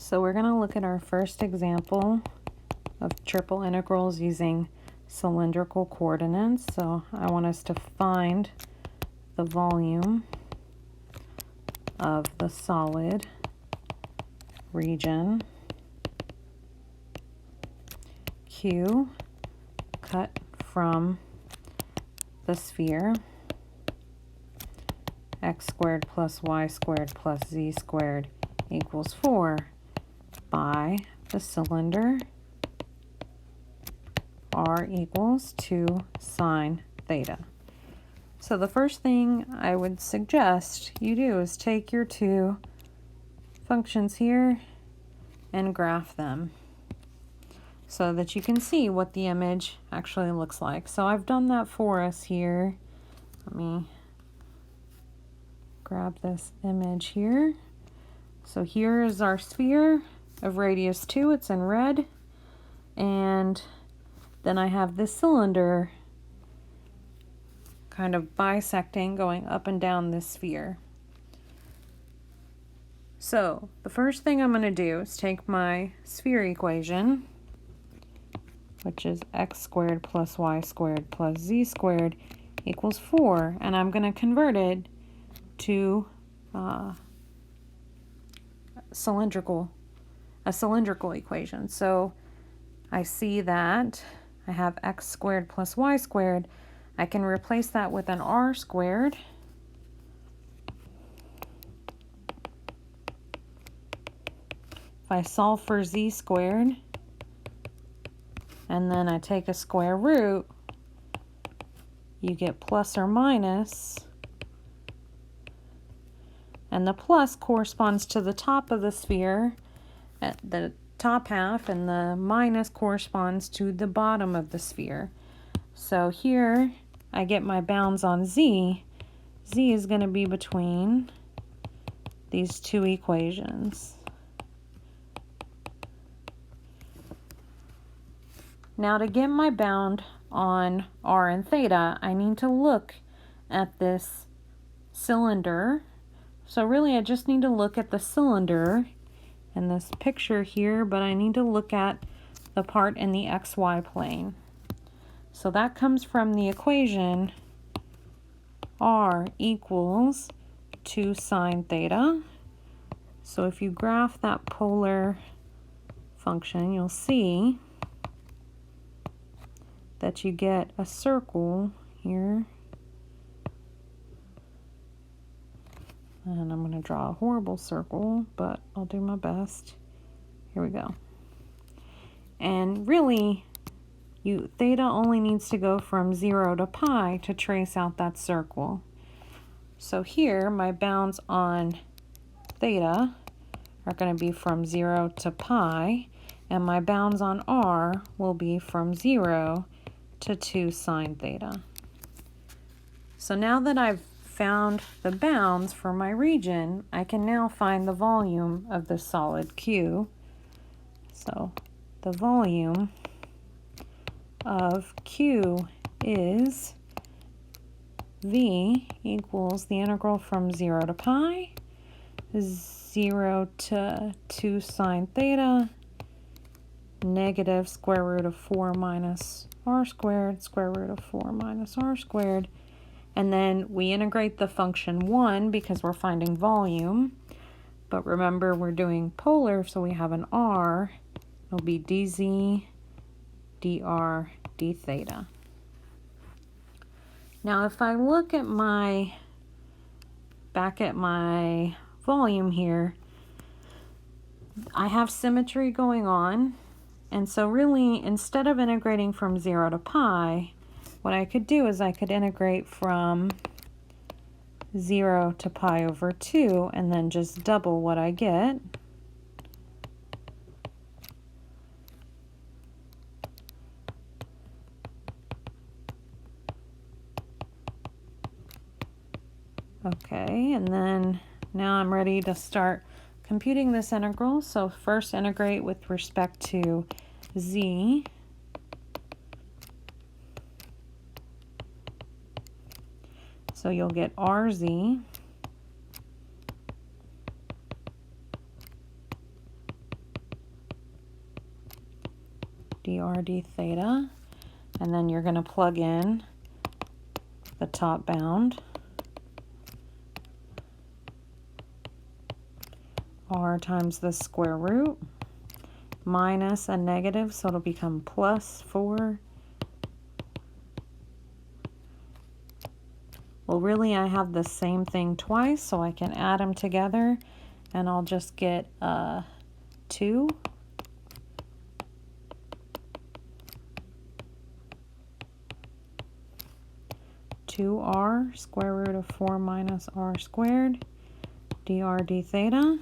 So we're going to look at our first example of triple integrals using cylindrical coordinates. So I want us to find the volume of the solid region Q cut from the sphere x squared plus y squared plus z squared equals 4 by the cylinder r equals 2 sine theta. So the first thing I would suggest you do is take your two functions here and graph them so that you can see what the image actually looks like. So I've done that for us here. Let me grab this image here. So here is our sphere of radius 2, it's in red, and then I have this cylinder kind of bisecting, going up and down this sphere. So the first thing I'm going to do is take my sphere equation, which is x squared plus y squared plus z squared equals 4, and I'm going to convert it to a cylindrical equation. So I see that I have x squared plus y squared. I can replace that with an r squared. If I solve for z squared, and then I take a square root, you get plus or minus, and the plus corresponds to the top of the sphere, at the top half, and the minus corresponds to the bottom of the sphere. So here I get my bounds on z. Z is going to be between these two equations. Now to get my bound on r and theta, I need to look at this cylinder. So really I just need to look at the cylinder in this picture here, but I need to look at the part in the xy plane. So that comes from the equation r equals 2 sine theta. So if you graph that polar function, you'll see that you get a circle here. And I'm going to draw a horrible circle, but I'll do my best. Here we go. And really, theta only needs to go from 0 to pi to trace out that circle. So here, my bounds on theta are going to be from 0 to pi, and my bounds on r will be from 0 to 2 sine theta. So now that I've found the bounds for my region, I can now find the volume of the solid Q. So the volume of Q is V equals the integral from 0 to pi, 0 to 2 sine theta, negative square root of 4 minus r squared, square root of 4 minus r squared. And then we integrate the function 1 because we're finding volume. But remember, we're doing polar, so we have an r. It'll be dz, dr, d theta. Now if I look at back at my volume here, I have symmetry going on. And so really, instead of integrating from 0 to pi, what I could do is I could integrate from 0 to pi over 2 and then just double what I get. Okay, and then now I'm ready to start computing this integral. So first integrate with respect to z. So you'll get RZ dr d theta. And then you're going to plug in the top bound, r times the square root, minus a negative, so it'll become plus 4. Well, really, I have the same thing twice, so I can add them together, and I'll just get 2. R square root of 4 minus r squared dr d theta.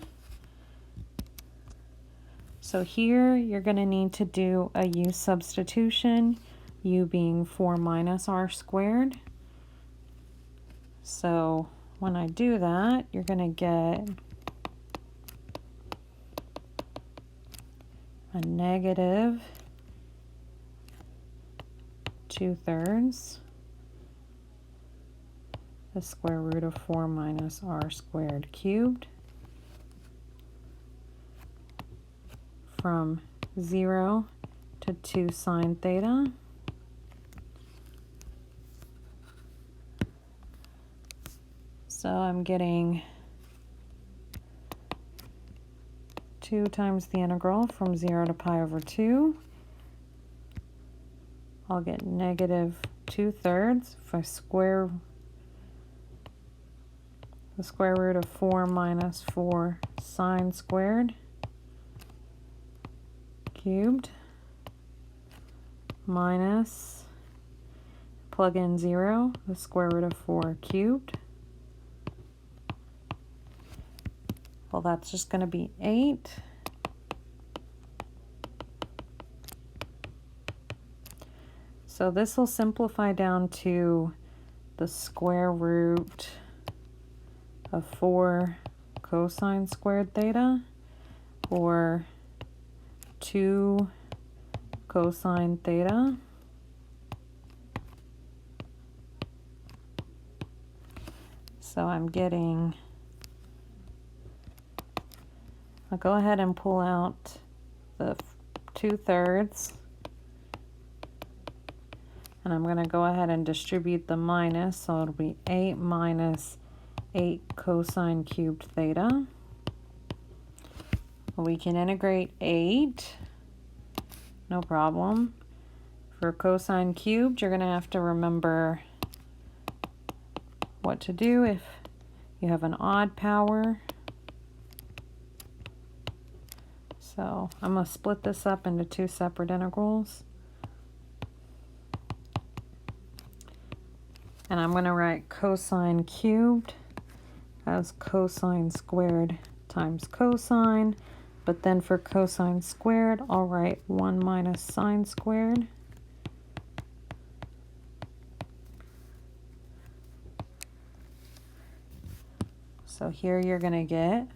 So here you're going to need to do a u substitution, u being 4 minus r squared. So when I do that, you're going to get a negative 2/3 the square root of 4 minus r squared cubed from 0 to 2 sine theta. So I'm getting 2 times the integral from 0 to pi over 2. I'll get negative 2/3 if I square the square root of 4 minus 4 sine squared cubed minus, plug in 0, the square root of 4 cubed. Well, that's just going to be 8. So this will simplify down to the square root of 4 cosine squared theta, or 2 cosine theta so I'm getting, I'll go ahead and pull out the 2/3, and I'm going to go ahead and distribute the minus, so it'll be 8 minus 8 cosine cubed theta. Well, we can integrate 8, no problem. For cosine cubed, you're going to have to remember what to do if you have an odd power. So I'm going to split this up into 2 separate integrals. And I'm going to write cosine cubed as cosine squared times cosine. But then for cosine squared, I'll write 1 minus sine squared. So here you're going to get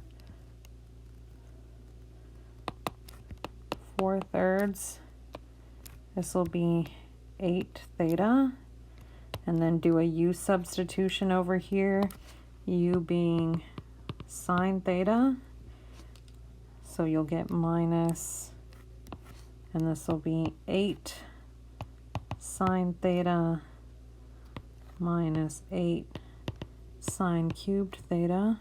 4/3. This will be 8 theta. And then do a u substitution over here, u being sine theta. So you'll get minus, and this will be 8 sine theta minus 8 sine cubed theta.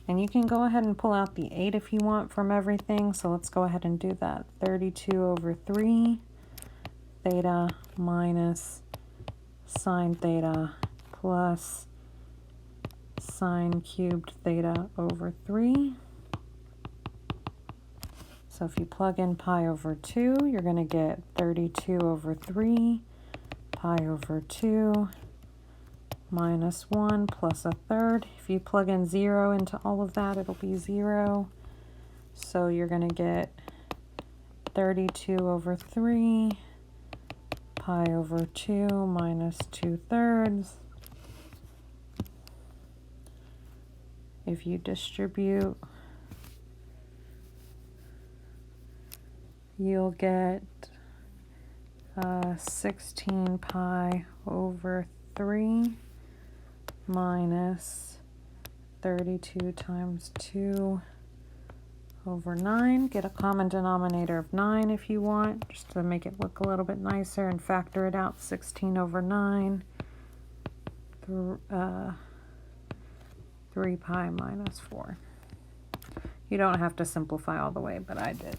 And you can go ahead and pull out the 8 if you want from everything. So let's go ahead and do that. 32/3 theta minus sine theta plus sine cubed theta over 3. So if you plug in pi over 2, you're going to get 32/3 pi over 2 minus 1 plus 1/3. If you plug in 0 into all of that, it'll be 0. So you're going to get 32/3 pi over 2 minus 2/3. If you distribute, you'll get 16 pi over 3 minus 32 times 2 over 9. Get a common denominator of 9 if you want, just to make it look a little bit nicer, and factor it out. 16 over 9. 3 pi minus 4. You don't have to simplify all the way, but I did.